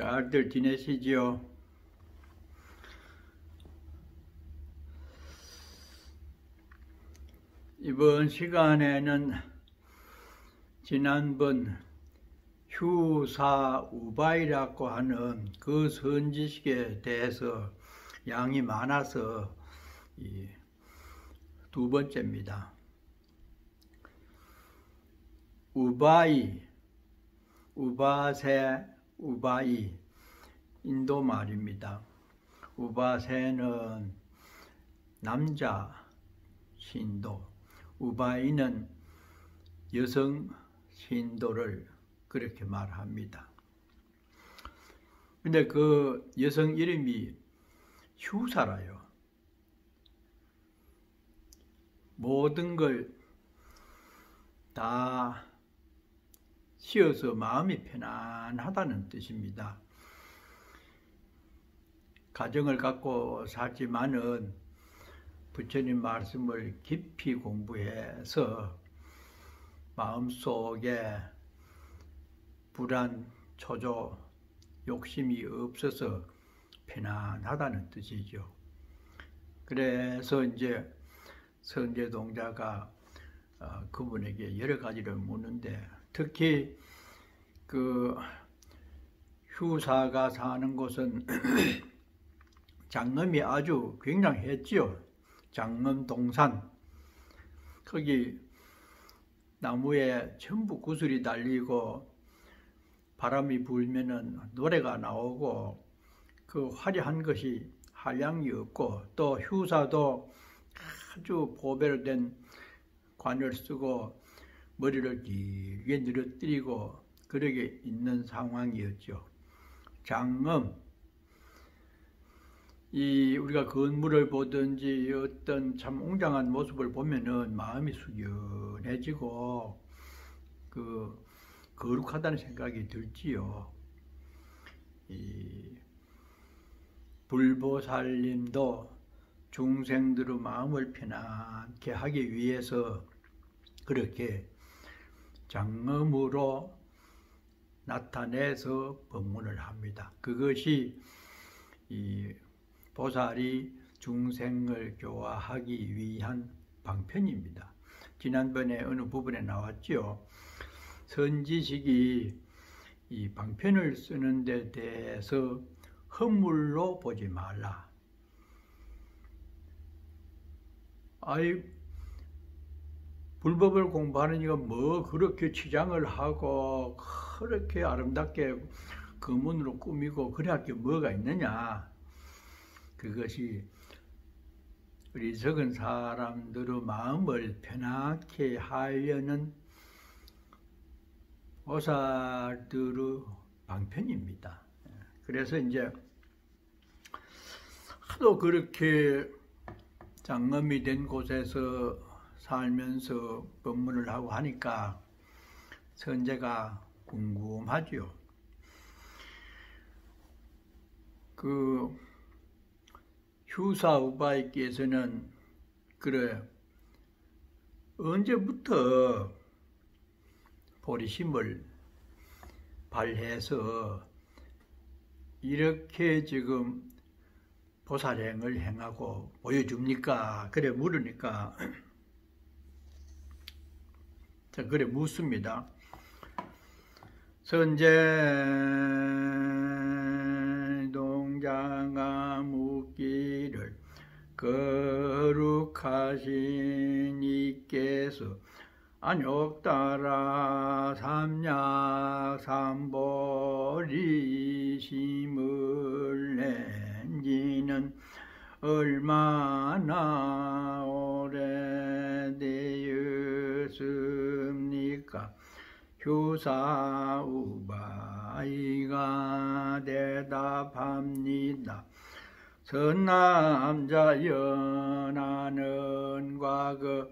잘들 지내시지요? 이번 시간에는 지난번 휴사우바이라고 하는 그 선지식에 대해서 양이 많아서 두 번째입니다. 우바이, 우바세, 우바이, 인도 말입니다. 우바세는 남자 신도, 우바이는 여성 신도를 그렇게 말합니다. 근데 그 여성 이름이 휴사라요. 모든 걸 다 쉬어서 마음이 편안하다는 뜻입니다. 가정을 갖고 살지만은 부처님 말씀을 깊이 공부해서 마음속에 불안, 초조, 욕심이 없어서 편안하다는 뜻이죠. 그래서 이제 선제동자가 그분에게 여러 가지를 묻는데, 특히 그 휴사가 사는 곳은 장엄이 아주 굉장했지요. 장엄 동산, 거기 나무에 전부 구슬이 달리고 바람이 불면은 노래가 나오고, 그 화려한 것이 한량이 없고, 또 휴사도 아주 보배로 된 관을 쓰고 머리를 길게 늘어뜨리고 그러게 있는 상황이었죠. 장엄, 우리가 건물을 보든지 어떤 참 웅장한 모습을 보면은 마음이 숙연해지고 거룩하다는 생각이 들지요. 불보살님도 중생들의 마음을 편안케 하기 위해서 그렇게 장엄으로 나타내서 법문을 합니다. 그것이 보살이 중생을 교화하기 위한 방편입니다. 지난번에 어느 부분에 나왔죠. 선지식이 이 방편을 쓰는 데 대해서 허물로 보지 말라. 불법을 공부하는 이가 뭐 그렇게 치장을 하고 그렇게 아름답게 금은으로 꾸미고 그래 할 게 뭐가 있느냐. 그것이 어리석은 사람들의 마음을 편하게 하려는 보살들의 방편입니다. 그래서 이제 하도 그렇게 장엄이 된 곳에서 살면서 법문을 하고 하니까 선제가 궁금하죠. 그 휴사우바이께서는 그래 언제부터 보리심을 발해서 이렇게 지금 보살행을 행하고 보여줍니까? 그래 물으니까 자, 그래 묻습니다. 선제 동자가 묻기를 거룩하신 이께서 안욕따라 삼약 삼보리심을 낸 지는 얼마나 오래되었습니까? 휴사우바이가 대답합니다. 선남자 연하는 과거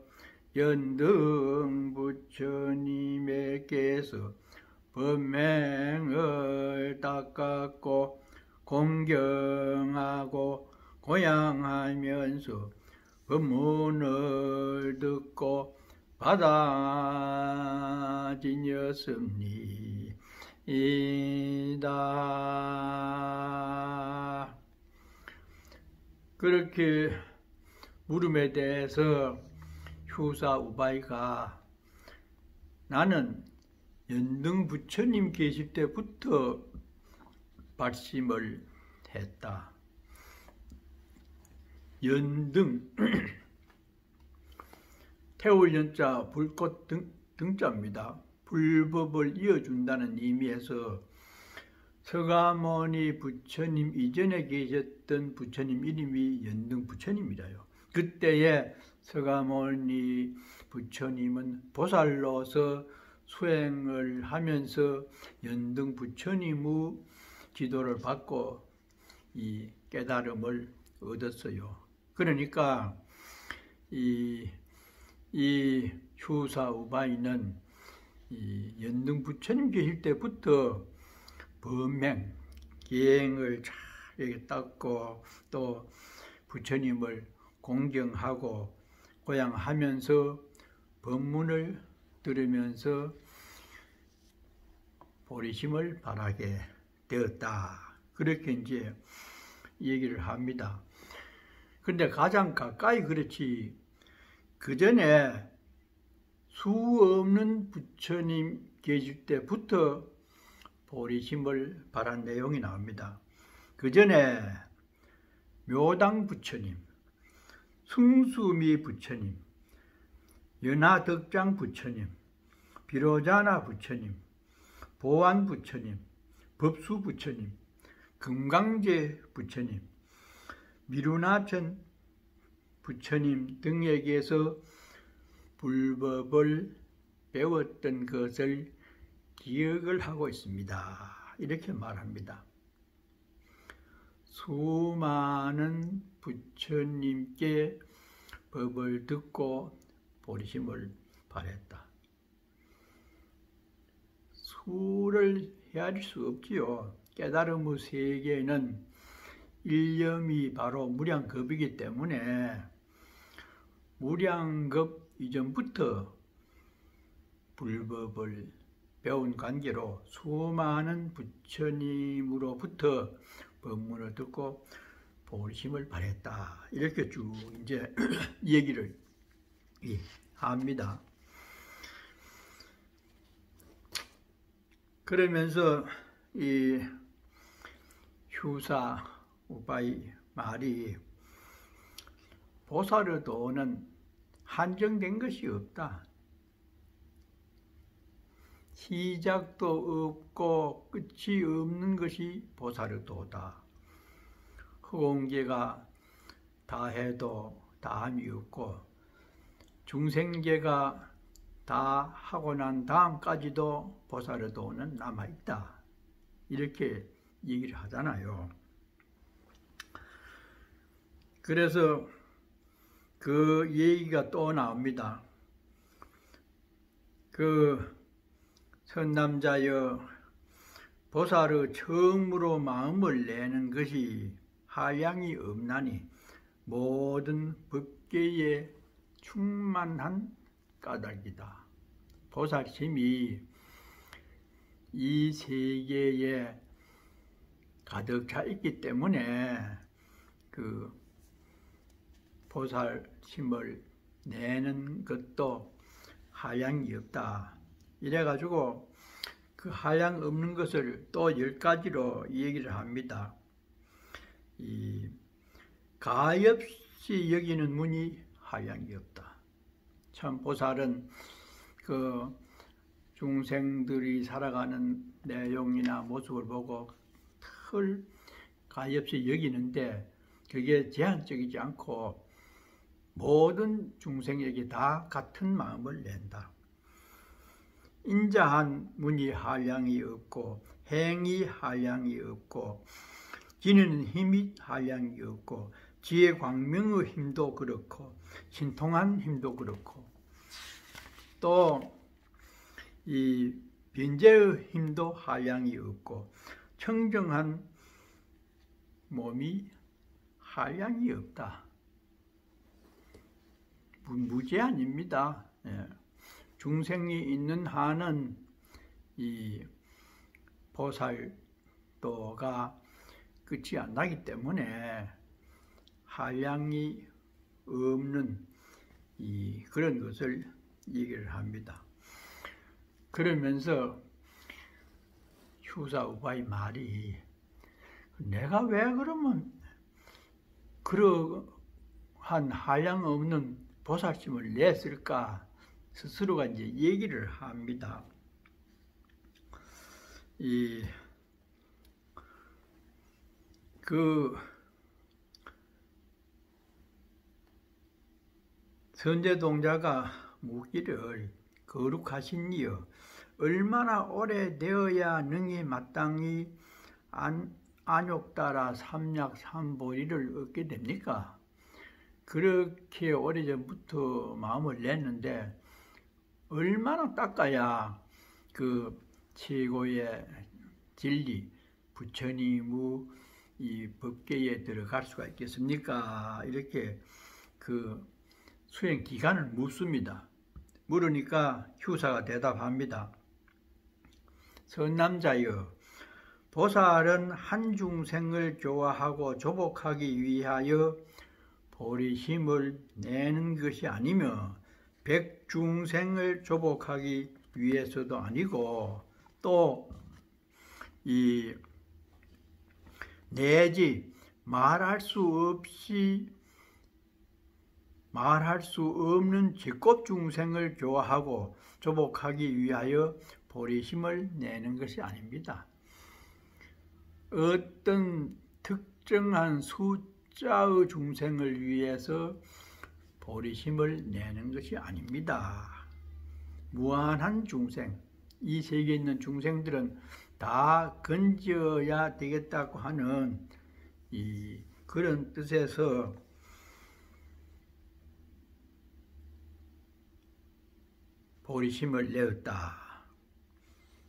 연등 부처님께서 법명을 닦았고 공경하고 고양하면서 법문을 듣고 받아지녔으니 이다. 그렇게 물음에 대해서 휴사 우바이가 나는 연등 부처님 계실 때부터 발심을 했다. 연등 태울 연자 불꽃 등자입니다. 불법을 이어준다는 의미에서 서가모니 부처님 이전에 계셨던 부처님 이름이 연등 부처님이라요. 그때에 서가모니 부처님은 보살로서 수행을 하면서 연등 부처님의 지도를 받고 이 깨달음을 얻었어요. 그러니까 이 휴사 우바이는 이 연등 부처님 계실 때부터 범행, 기행을 잘 이렇게 닦고 또 부처님을 공경하고 고양하면서 법문을 들으면서 보리심을 바라게 되었다. 그렇게 이제 얘기를 합니다. 근데 가장 가까이 그렇지 그 전에 수 없는 부처님 계실 때부터 보리심을 바란 내용이 나옵니다. 그 전에 묘당 부처님, 승수미 부처님, 연하덕장 부처님, 비로자나 부처님, 보안 부처님, 법수 부처님, 금강제 부처님, 미루나천 부처님 등에게서 불법을 배웠던 것을 기억을 하고 있습니다. 이렇게 말합니다. 수많은 부처님께 법을 듣고 보리심을 바랬다. 수를 헤아릴 수 없지요. 깨달음의 세계는 일념이 바로 무량겁이기 때문에 무량겁 이전부터 불법을 배운 관계로 수많은 부처님으로부터 법문을 듣고 보리심을 바랬다. 이렇게 쭉 이제 얘기를 합니다. 그러면서 이 휴사 우바이 말이 보살의도는 한정된 것이 없다. 시작도 없고 끝이 없는 것이 보살의도다. 허공계가 다 해도 다함이 없고 중생계가 다 하고 난 다음까지도 보살의도는 남아있다. 이렇게 얘기를 하잖아요. 그래서 그 얘기가 또 나옵니다. 그 선남자여 보살의 처음으로 마음을 내는 것이 한량이 없나니 모든 법계에 충만한 까닭이다. 보살심이 이 세계에 가득 차 있기 때문에 그 보살심을 내는 것도 한량이 없다. 이래가지고 그 한량 없는 것을 또 10가지로 얘기를 합니다. 이 가엾이 여기는 문이 한량이 없다. 참 보살은 그 중생들이 살아가는 내용이나 모습을 보고 늘 가엾이 여기는데 그게 제한적이지 않고 모든 중생에게 다 같은 마음을 낸다. 인자한 문이 한량이 없고 행이 한량이 없고 지니는 힘이 한량이 없고 지혜 광명의 힘도 그렇고 신통한 힘도 그렇고 또 이 변제의 힘도 한량이 없고 청정한 몸이 한량이 없다. 무제한입니다. 중생이 있는 한은 이 보살도가 끝이 안 나기 때문에 한량이 없는 그런 것을 얘기를 합니다. 그러면서 휴사우바의 말이 내가 왜 그러면 그러한 한량 없는 보살심을 냈을까 스스로가 이제 얘기를 합니다. 선제동자가 묻기를 거룩하신 이여 얼마나 오래되어야 능히 마땅히 안욕따라 삼약삼보리를 얻게 됩니까? 그렇게 오래전부터 마음을 냈는데 얼마나 닦아야 그 최고의 진리, 부처니무 이 법계에 들어갈 수가 있겠습니까? 이렇게 그 수행 기간을 묻습니다. 물으니까 휴사가 대답합니다. 선남자여, 보살은 한 중생을 교화하고 조복하기 위하여 보리심을 내는 것이 아니며 백중생을 조복하기 위해서도 아니고 또 내지 말할 수 없는 제곱 중생을 교화하고 조복하기 위하여 보리심을 내는 것이 아닙니다. 어떤 특정한 숫자의 중생을 위해서 보리심을 내는 것이 아닙니다. 무한한 중생, 이 세계에 있는 중생들은 다 건져야 되겠다고 하는 그런 뜻에서 보리심을 내었다.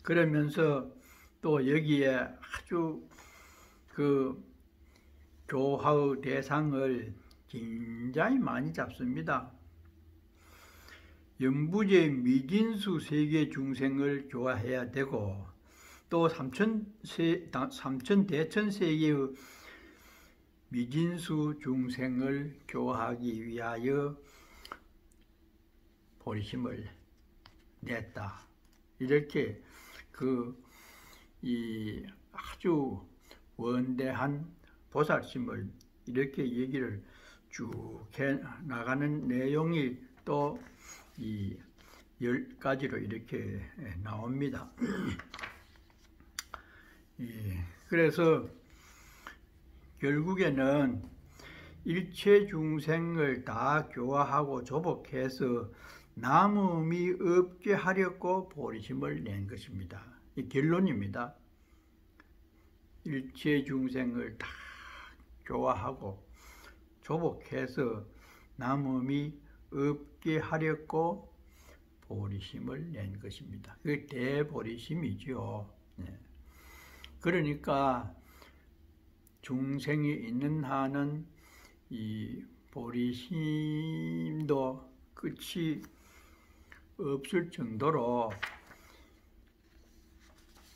그러면서 또 여기에 아주 그 교화의 대상을 굉장히 많이 잡습니다. 연부제 미진수 세계 중생을 교화해야 되고 또 삼천대천 세계의 미진수 중생을 교화하기 위하여 보리심을 냈다. 이렇게 아주 원대한 보살심을 이렇게 얘기를 쭉 해 나가는 내용이 또 10가지로 이렇게 나옵니다. 그래서 결국에는 일체 중생을 다 교화하고 조복해서 남음이 없게 하려고 보리심을 낸 것입니다. 이 결론입니다. 일체 중생을 다 교화하고 조복해서 남음이 없게 하려고 보리심을 낸 것입니다. 그 대보리심이죠. 그러니까 중생이 있는 한은 이 보리심도 끝이 없을 정도로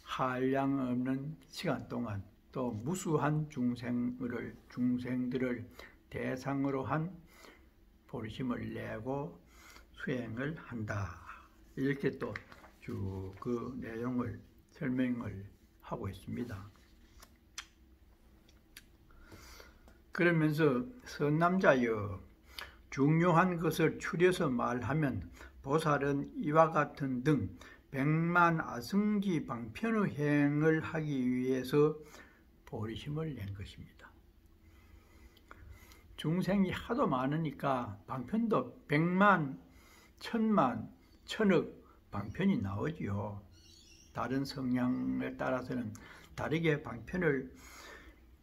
한량 없는 시간 동안 또 무수한 중생들을 대상으로 한 보리심을 내고 수행을 한다. 이렇게 또 쭉 그 내용을 설명을 하고 있습니다. 그러면서 선남자여, 중요한 것을 추려서 말하면 보살은 이와 같은 등 백만 아승지 방편의 행을 하기 위해서 보리심을 낸 것입니다. 중생이 하도 많으니까 방편도 100만, 1000만, 1000억 방편이 나오지요. 다른 성향에 따라서는 다르게 방편을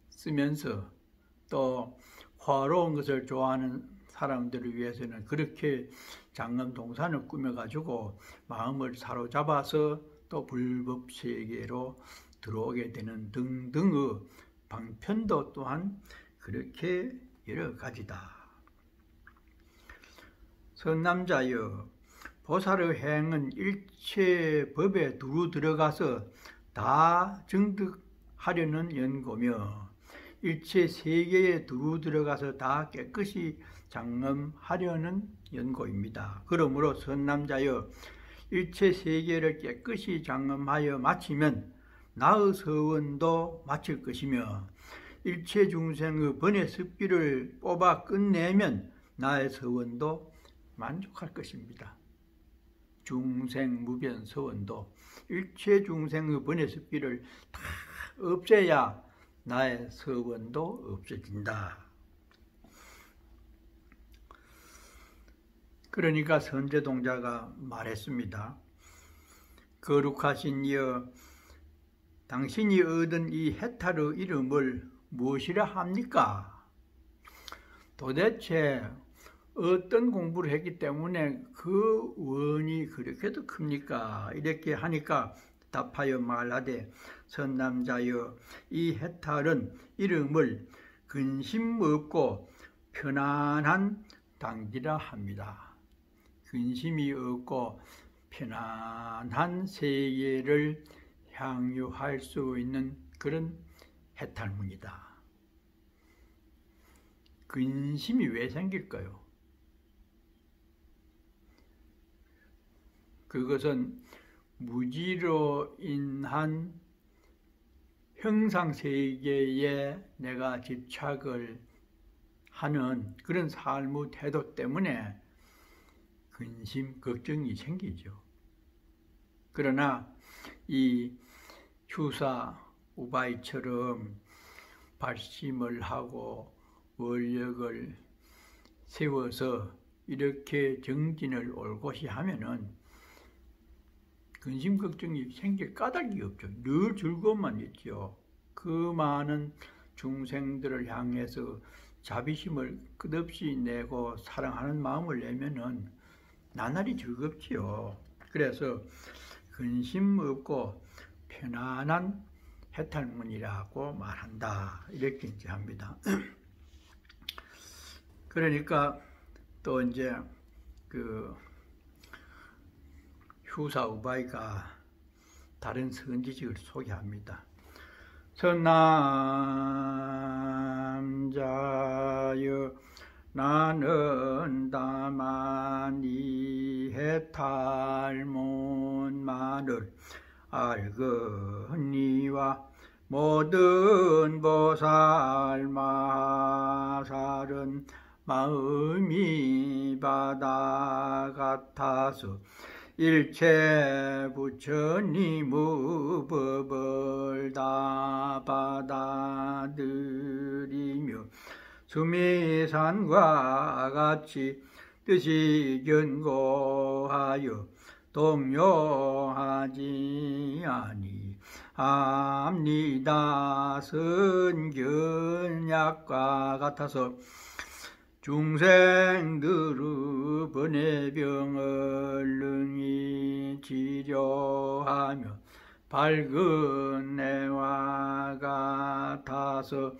쓰면서 또 화로운 것을 좋아하는 사람들을 위해서는 그렇게 장엄동산을 꾸며가지고 마음을 사로잡아서 또 불법세계로 들어오게 되는 등등의 방편도 또한 그렇게 여러 가지다. 선남자여, 보살의 행은 일체 법에 두루 들어가서 다 정득하려는 연고며 일체 세계에 두루 들어가서 다 깨끗이 장엄하려는 연고입니다. 그러므로 선남자여 일체 세계를 깨끗이 장엄하여 마치면 나의 서원도 마칠 것이며 일체 중생의 번뇌 습기를 뽑아 끝내면 나의 서원도 만족할 것입니다. 중생무변 서원도 일체 중생의 번뇌 습기를 다 없애야 나의 서원도 없어진다. 그러니까 선제동자가 말했습니다. 거룩하신 이여, 당신이 얻은 이 해탈의 이름을 무엇이라 합니까? 도대체 어떤 공부를 했기 때문에 그 원이 그렇게도 큽니까? 이렇게 하니까 답하여 말하되, 선남자여, 이 해탈은 이름을 근심 없고 편안한 당지라 합니다. 근심이 없고 편안한 세계를 향유할 수 있는 그런 해탈문이다. 근심이 왜 생길까요? 그것은 무지로 인한 형상세계에 내가 집착을 하는 그런 삶의 태도 때문에 근심, 걱정이 생기죠. 그러나 이 휴사 우바이처럼 발심을 하고 원력을 세워서 이렇게 정진을 올곧이 하면은 근심, 걱정이 생길 까닭이 없죠. 늘 즐거움만 있죠. 그 많은 중생들을 향해서 자비심을 끝없이 내고 사랑하는 마음을 내면은 나날이 즐겁지요. 그래서 근심 없고 편안한 해탈문이라고 말한다. 이렇게 이제 합니다. 그러니까 또 이제 그 휴사 우바이가 다른 선지식을 소개합니다. 선남자여, 나는 다만 이 해탈문만을 알거니와 모든 보살 마살은 마음이 바다 같아서 일체 부처니 무법을 다 받아들이며 수미산과 같이 뜻이 견고하여 동요하지 아니합니다. 선견약과 같아서 중생들의 번뇌병을 능히 치료하며 밝은 해와 같아서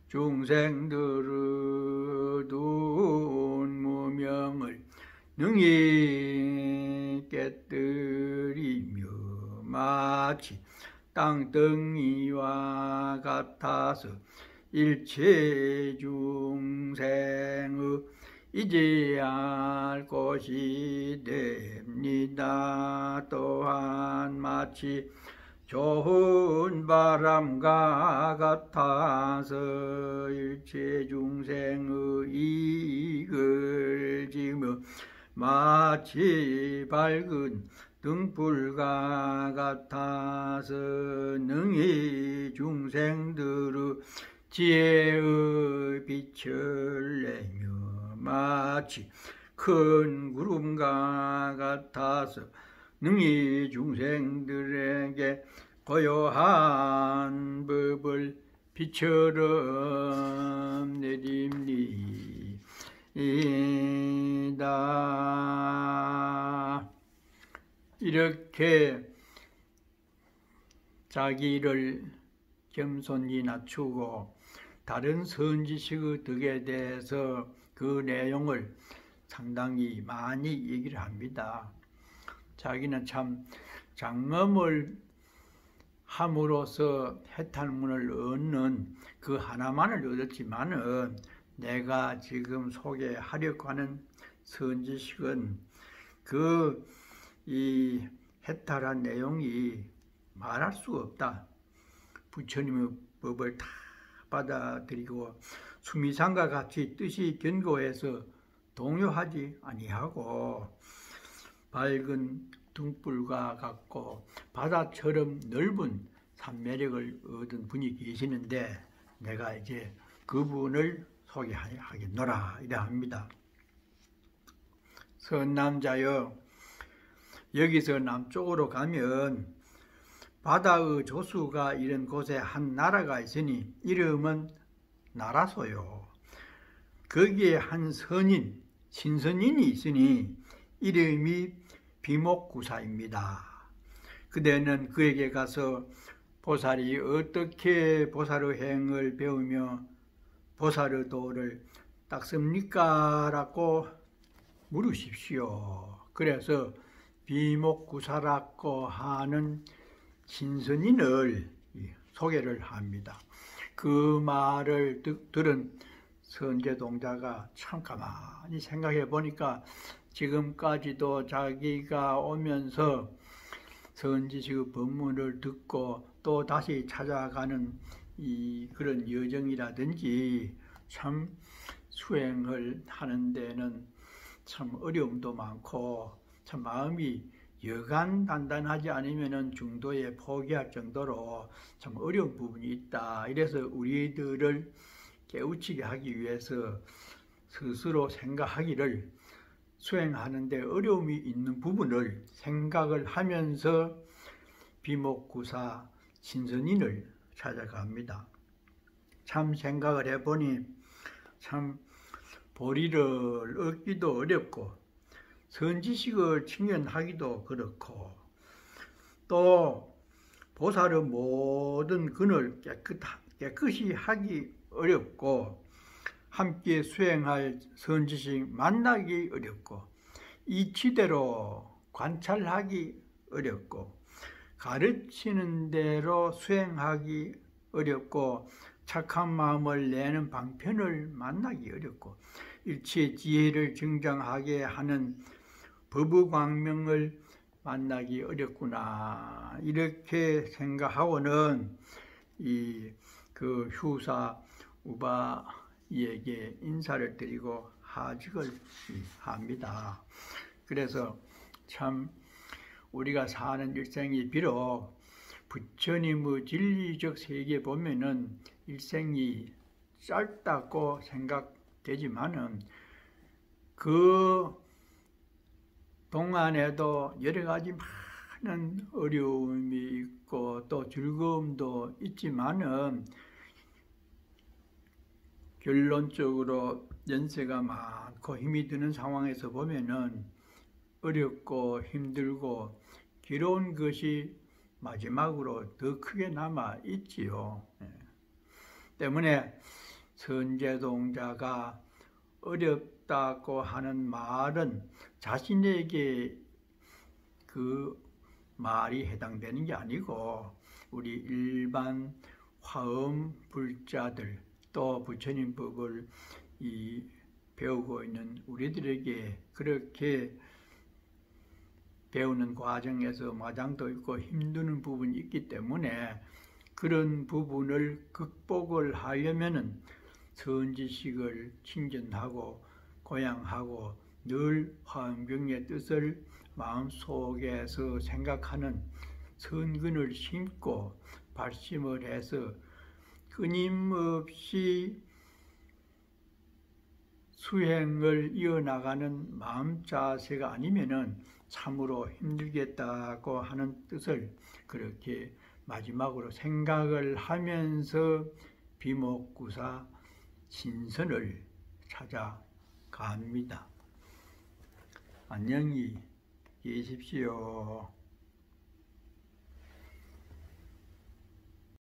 중생들의 눈 무명을 능히 깨뜨리며 마치 땅덩이와 같아서 일체 중생의 이제할 곳이 됩니다. 또한 마치 좋은 바람과 같아서 일체 중생의 이익을 지으며 마치 밝은 등불과 같아서 능히 중생들의 지혜의 빛을 내며 마치 큰 구름과 같아서 능히 중생들에게 고요한 법을 빛처럼 내립니다. 이렇게 자기를 겸손히 낮추고 다른 선지식의 덕에 대해서 그 내용을 상당히 많이 얘기를 합니다. 자기는 참 장엄을 함으로써 해탈문을 얻는 그 하나만을 얻었지만은 내가 지금 소개하려고 하는 선지식은 이 해탈한 내용이 말할 수가 없다. 부처님의 법을 다 받아들이고 수미상과 같이 뜻이 견고해서 동요하지 아니하고 밝은 등불과 같고 바다처럼 넓은 산매력을 얻은 분이 계시는데 내가 이제 그분을 소개하겠노라 이래 합니다. 선남자여, 여기서 남쪽으로 가면 바다의 조수가 이런 곳에 한 나라가 있으니 이름은 나라소요. 거기에 한 선인, 신선인이 있으니 이름이 비목구사입니다. 그대는 그에게 가서 보살이 어떻게 보살의 행을 배우며 보살의 도를 닦습니까? 라고 물으십시오. 그래서 비목구사라고 하는 신선인을 소개를 합니다. 그 말을 들은 선제동자가 참 가만히 생각해 보니까 지금까지도 자기가 오면서 선지식의 법문을 듣고 또 다시 찾아가는 그런 여정이라든지 참 수행을 하는 데는 참 어려움도 많고 참 마음이 여간 단단하지 않으면 중도에 포기할 정도로 참 어려운 부분이 있다. 이래서 우리들을 깨우치게 하기 위해서 스스로 생각하기를 수행하는 데 어려움이 있는 부분을 생각을 하면서 비목구사 신선인을 찾아갑니다. 참 생각을 해보니 참 보리를 얻기도 어렵고 선지식을 청년하기도 그렇고 또 보살의 모든 근을 깨끗이 하기 어렵고 함께 수행할 선지식 만나기 어렵고 이치대로 관찰하기 어렵고 가르치는 대로 수행하기 어렵고 착한 마음을 내는 방편을 만나기 어렵고 일체의 지혜를 증장하게 하는 법의 광명을 만나기 어렵구나 이렇게 생각하고는 그 휴사 우바이에게 인사를 드리고 하직을 합니다. 그래서 참 우리가 사는 일생이 비록 부처님의 진리적 세계 보면은 일생이 짧다고 생각되지만은 그 동안에도 여러 가지 많은 어려움이 있고 또 즐거움도 있지만은 결론적으로 연세가 많고 힘이 드는 상황에서 보면은 어렵고 힘들고 괴로운 것이 마지막으로 더 크게 남아 있지요. 때문에 선제동자가 어렵다고 하는 말은 자신에게 그 말이 해당되는 게 아니고 우리 일반 화엄 불자들 또 부처님 법을 배우고 있는 우리들에게 그렇게 배우는 과정에서 마장도 있고 힘드는 부분이 있기 때문에 그런 부분을 극복을 하려면은 선지식을 친견하고 고양하고 늘 화엄경의 뜻을 마음속에서 생각하는 선근을 심고 발심을 해서 끊임없이 수행을 이어나가는 마음 자세가 아니면은 참으로 힘들겠다고 하는 뜻을 그렇게 마지막으로 생각을 하면서 비목구사 신선을 찾아갑니다. 안녕히 계십시오.